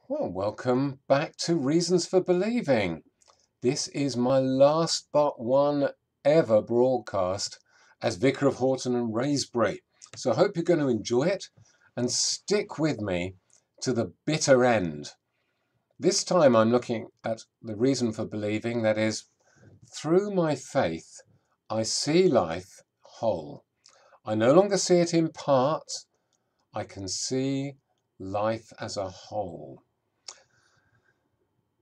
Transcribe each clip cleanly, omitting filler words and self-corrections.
Well, welcome back to Reasons for Believing. This is my last but one ever broadcast as Vicar of Horton and Wraysbury. So I hope you're going to enjoy it and stick with me to the bitter end. This time I'm looking at the reason for believing, that is, through my faith, I see life whole. I no longer see it in part, I can see life as a whole.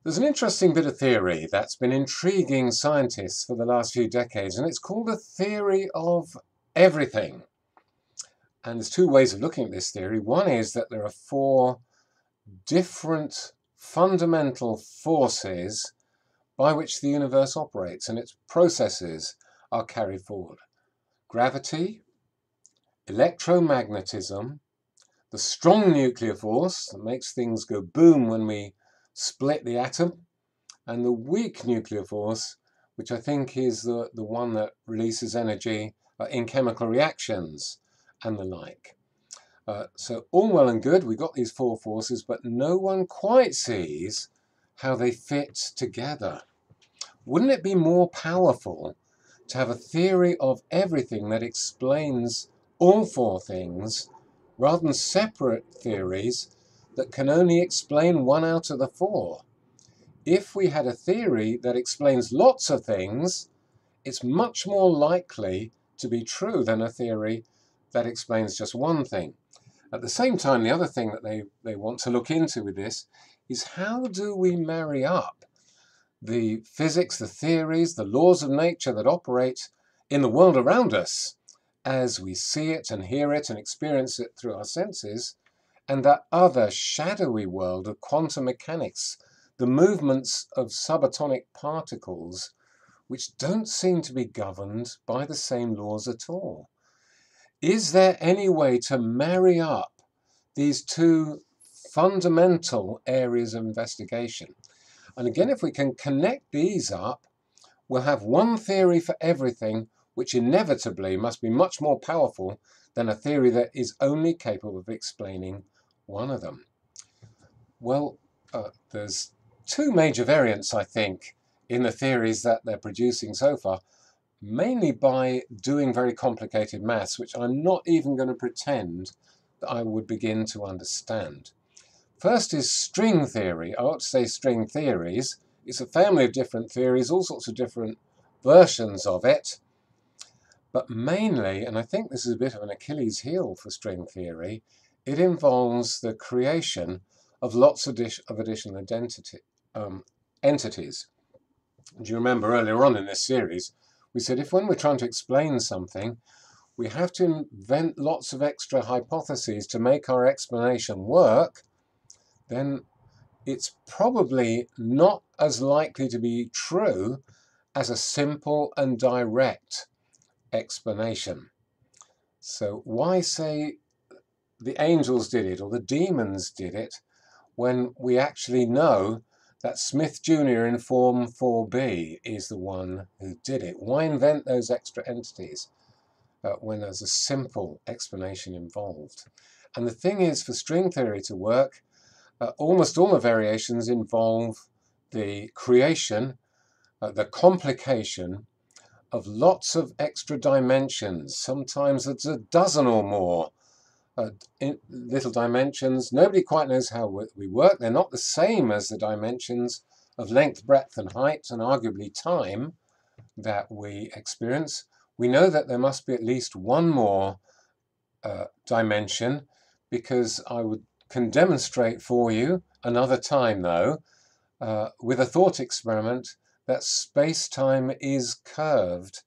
There's an interesting bit of theory that's been intriguing scientists for the last few decades, and it's called the theory of everything. And there's two ways of looking at this theory. One is that there are four different fundamental forces by which the universe operates and its processes are carried forward. Gravity, electromagnetism, the strong nuclear force that makes things go boom when we split the atom, and the weak nuclear force, which I think is the one that releases energy in chemical reactions and the like. So all well and good, we've got these four forces, but no one quite sees how they fit together. Wouldn't it be more powerful to have a theory of everything that explains all four things, rather than separate theories that can only explain one out of the four? If we had a theory that explains lots of things, it's much more likely to be true than a theory that explains just one thing. At the same time, the other thing that they want to look into with this is, how do we marry up the physics, the theories, the laws of nature that operate in the world around us as we see it and hear it and experience it through our senses, and that other shadowy world of quantum mechanics, the movements of subatomic particles, which don't seem to be governed by the same laws at all. Is there any way to marry up these two fundamental areas of investigation? And again, if we can connect these up, we'll have one theory for everything, which inevitably must be much more powerful than a theory that is only capable of explaining one of them. Well, there's two major variants, I think, in the theories that they're producing so far, mainly by doing very complicated maths, which I'm not even going to pretend that I would begin to understand. First is string theory. I ought to say string theories. It's a family of different theories, all sorts of different versions of it. But mainly, and I think this is a bit of an Achilles heel for string theory, it involves the creation of lots of additional entities. Do you remember earlier on in this series, we said if when we're trying to explain something, we have to invent lots of extra hypotheses to make our explanation work, then it's probably not as likely to be true as a simple and direct explanation. So why say the angels did it or the demons did it when we actually know that Smith Jr. in Form 4B is the one who did it? Why invent those extra entities when there's a simple explanation involved? And the thing is, for string theory to work, almost all the variations involve the creation, the complication of lots of extra dimensions. Sometimes it's a dozen or more little dimensions. Nobody quite knows how we work. They're not the same as the dimensions of length, breadth, and height, and arguably time that we experience. We know that there must be at least one more dimension, because can demonstrate for you another time, though, with a thought experiment, that space-time is curved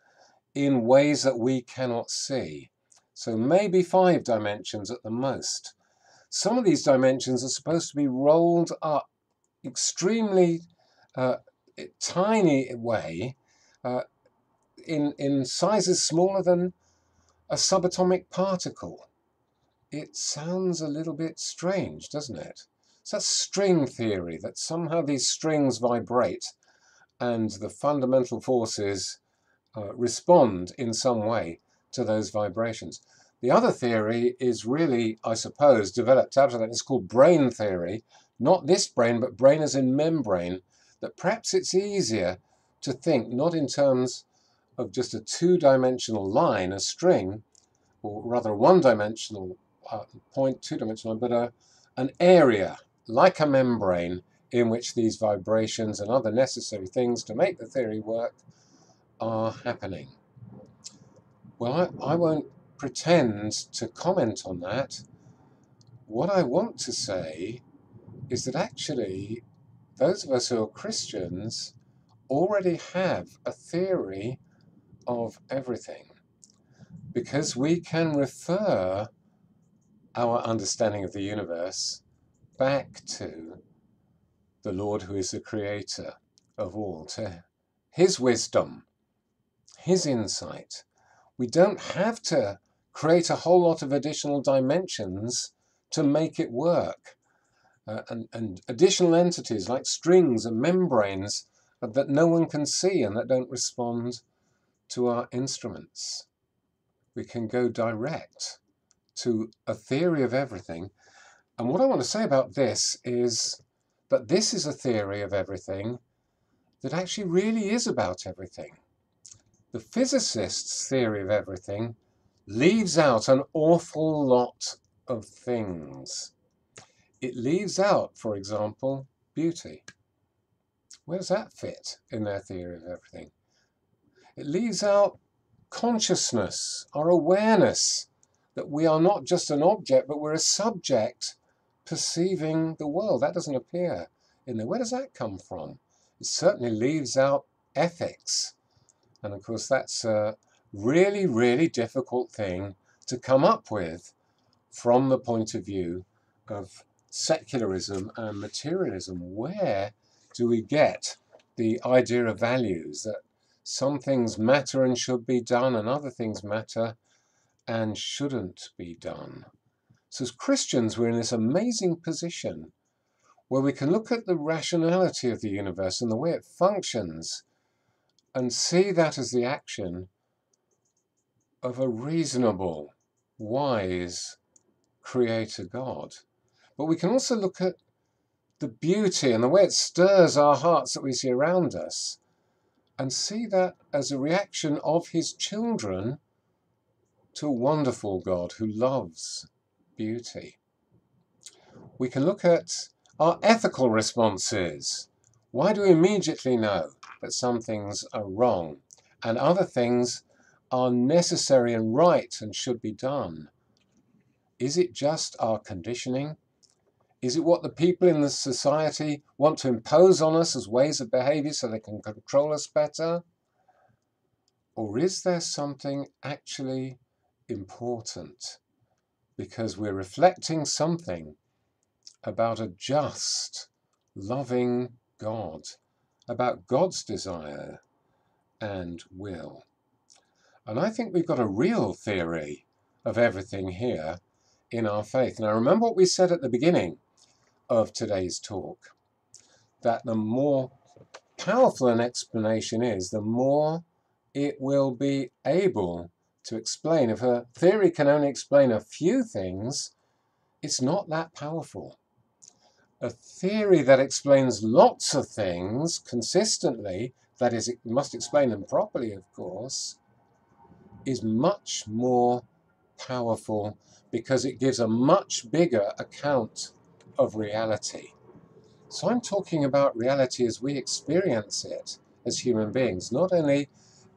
in ways that we cannot see. So maybe 5 dimensions at the most. Some of these dimensions are supposed to be rolled up extremely tiny way, in sizes smaller than a subatomic particle. It sounds a little bit strange, doesn't it? So that's string theory, that somehow these strings vibrate and the fundamental forces respond in some way to those vibrations. The other theory is really, I suppose, developed out of that. It's called brain theory. not this brain, but brain as in membrane, that perhaps it's easier to think not in terms of just a two-dimensional line, a string, or rather a one-dimensional point, two-dimensional, but an area, like a membrane, in which these vibrations and other necessary things to make the theory work are happening. Well, I won't pretend to comment on that. What I want to say is that actually those of us who are Christians already have a theory of everything, because we can refer our understanding of the universe back to the Lord who is the creator of all, to his wisdom, his insight. We don't have to create a whole lot of additional dimensions to make it work. And additional entities like strings and membranes that no one can see and that don't respond to our instruments. We can go direct to a theory of everything. And what I want to say about this is that this is a theory of everything that actually really is about everything. The physicist's theory of everything leaves out an awful lot of things. It leaves out, for example, beauty. Where does that fit in their theory of everything? It leaves out consciousness, our awareness that we are not just an object, but we're a subject perceiving the world. That doesn't appear in there. Where does that come from? It certainly leaves out ethics. And of course, that's a really, really difficult thing to come up with from the point of view of secularism and materialism. Where do we get the idea of values, that some things matter and should be done and other things matter and shouldn't be done? So as Christians, we're in this amazing position where we can look at the rationality of the universe and the way it functions and see that as the action of a reasonable, wise creator God. But we can also look at the beauty and the way it stirs our hearts that we see around us and see that as a reaction of his children to a wonderful God who loves beauty. We can look at our ethical responses. Why do we immediately know that some things are wrong and other things are necessary and right and should be done? Is it just our conditioning? Is it what the people in the society want to impose on us as ways of behavior so they can control us better? Or is there something actually important because we're reflecting something about a just, loving God, about God's desire and will? And I think we've got a real theory of everything here in our faith. Now, remember what we said at the beginning of today's talk, that the more powerful an explanation is, the more it will be able to explain. If a theory can only explain a few things, it's not that powerful. A theory that explains lots of things consistently, that is, it must explain them properly, of course, is much more powerful because it gives a much bigger account of reality. So I'm talking about reality as we experience it as human beings, not only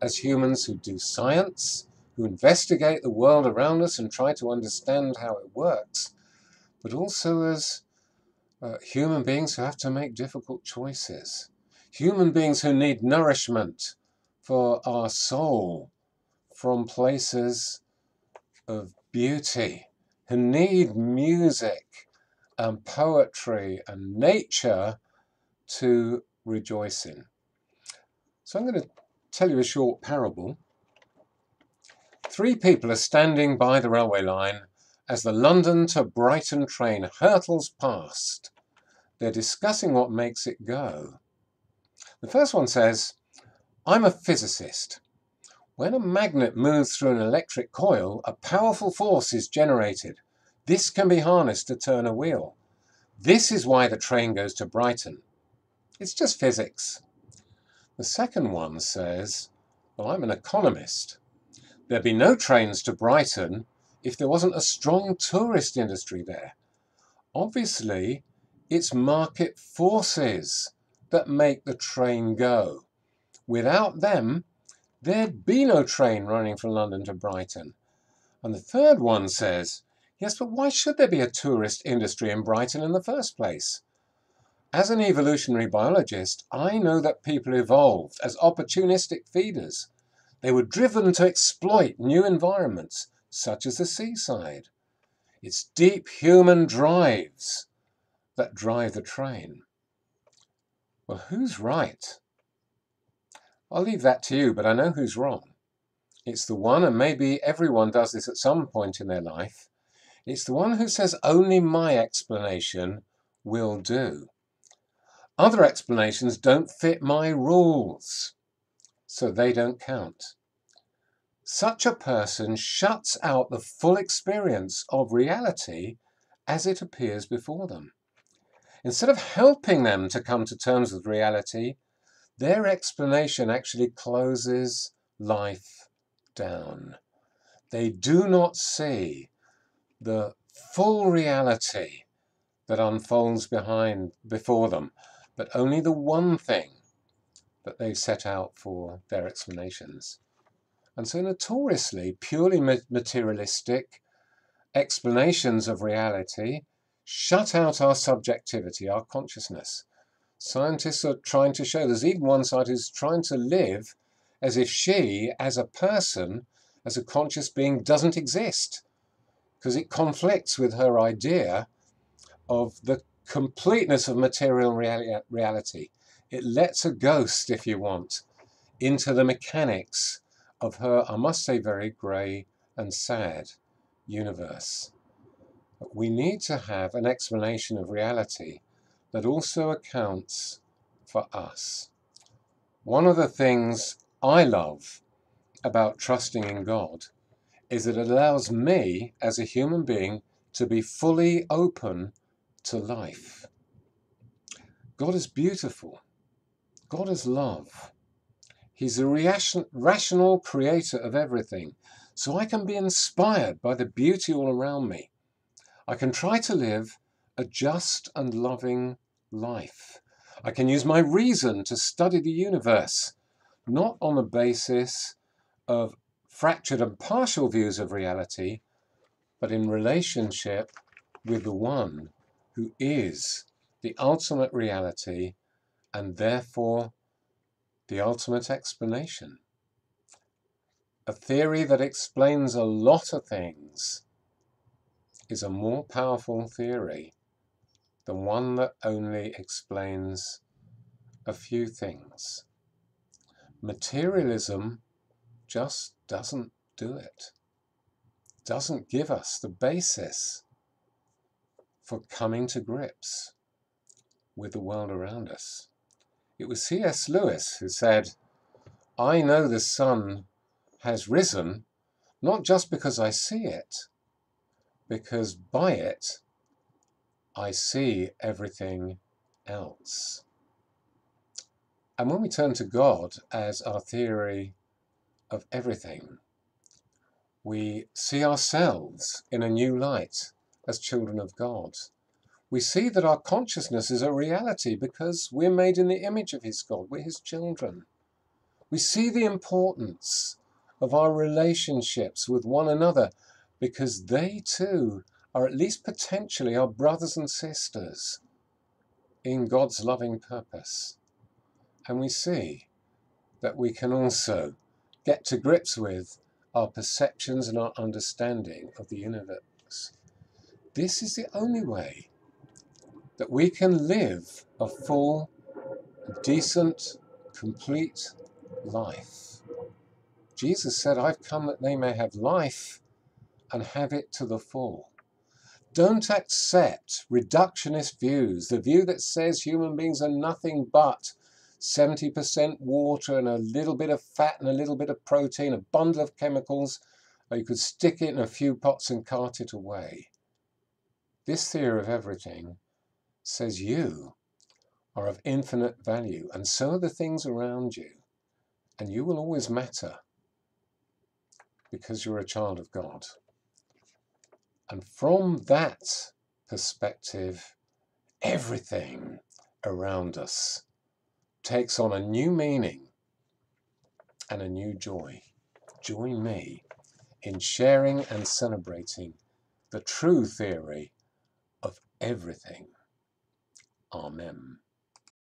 as humans who do science, who investigate the world around us and try to understand how it works, but also as human beings who have to make difficult choices. Human beings who need nourishment for our soul from places of beauty, who need music and poetry and nature to rejoice in. So I'm going to tell you a short parable. 3 people are standing by the railway line as the London to Brighton train hurtles past. They're discussing what makes it go. The first one says, "I'm a physicist. When a magnet moves through an electric coil, a powerful force is generated. This can be harnessed to turn a wheel. This is why the train goes to Brighton. It's just physics. The second one says, well, I'm an economist. There'd be no trains to Brighton if there wasn't a strong tourist industry there. Obviously, it's market forces that make the train go. Without them, there'd be no train running from London to Brighton. And the third one says, yes, but why should there be a tourist industry in Brighton in the first place? As an evolutionary biologist, I know that people evolved as opportunistic feeders. They were driven to exploit new environments, such as the seaside. It's deep human drives that drive the train. Well, who's right? I'll leave that to you, but I know who's wrong. It's the one, and maybe everyone does this at some point in their life, it's the one who says only my explanation will do. Other explanations don't fit my rules, so they don't count. Such a person shuts out the full experience of reality as it appears before them. Instead of helping them to come to terms with reality, their explanation actually closes life down. They do not see the full reality that unfolds before them, but only the one thing that they've set out for their explanations. And so notoriously, purely materialistic explanations of reality shut out our subjectivity, our consciousness. Scientists are trying to show there's even one side who's trying to live as if she, as a person, as a conscious being, doesn't exist, because it conflicts with her idea of the completeness of material reality. It lets a ghost, if you want, into the mechanics of her, I must say, very grey and sad universe. But we need to have an explanation of reality that also accounts for us. One of the things I love about trusting in God is that it allows me as a human being to be fully open to life. God is beautiful. God is love. He's a rational creator of everything. So I can be inspired by the beauty all around me. I can try to live a just and loving life. I can use my reason to study the universe, not on the basis of fractured and partial views of reality, but in relationship with the one who is the ultimate reality and therefore the ultimate explanation. A theory that explains a lot of things is a more powerful theory than one that only explains a few things. Materialism just doesn't do it. Doesn't give us the basis for coming to grips with the world around us. It was C.S. Lewis who said, I know the sun has risen, not just because I see it, because by it I see everything else. And when we turn to God as our theory of everything, we see ourselves in a new light as children of God. We see that our consciousness is a reality because we're made in the image of His God. We're His children. We see the importance of our relationships with one another because they too are at least potentially our brothers and sisters in God's loving purpose. And we see that we can also get to grips with our perceptions and our understanding of the universe. This is the only way that we can live a full, decent, complete life. Jesus said, I've come that they may have life and have it to the full. Don't accept reductionist views, the view that says human beings are nothing but 70% water and a little bit of fat and a little bit of protein, a bundle of chemicals, or you could stick it in a few pots and cart it away. This theory of everything says you are of infinite value, and so are the things around you, and you will always matter because you're a child of God. And from that perspective, everything around us takes on a new meaning and a new joy. Join me in sharing and celebrating the true theory of everything. Amen.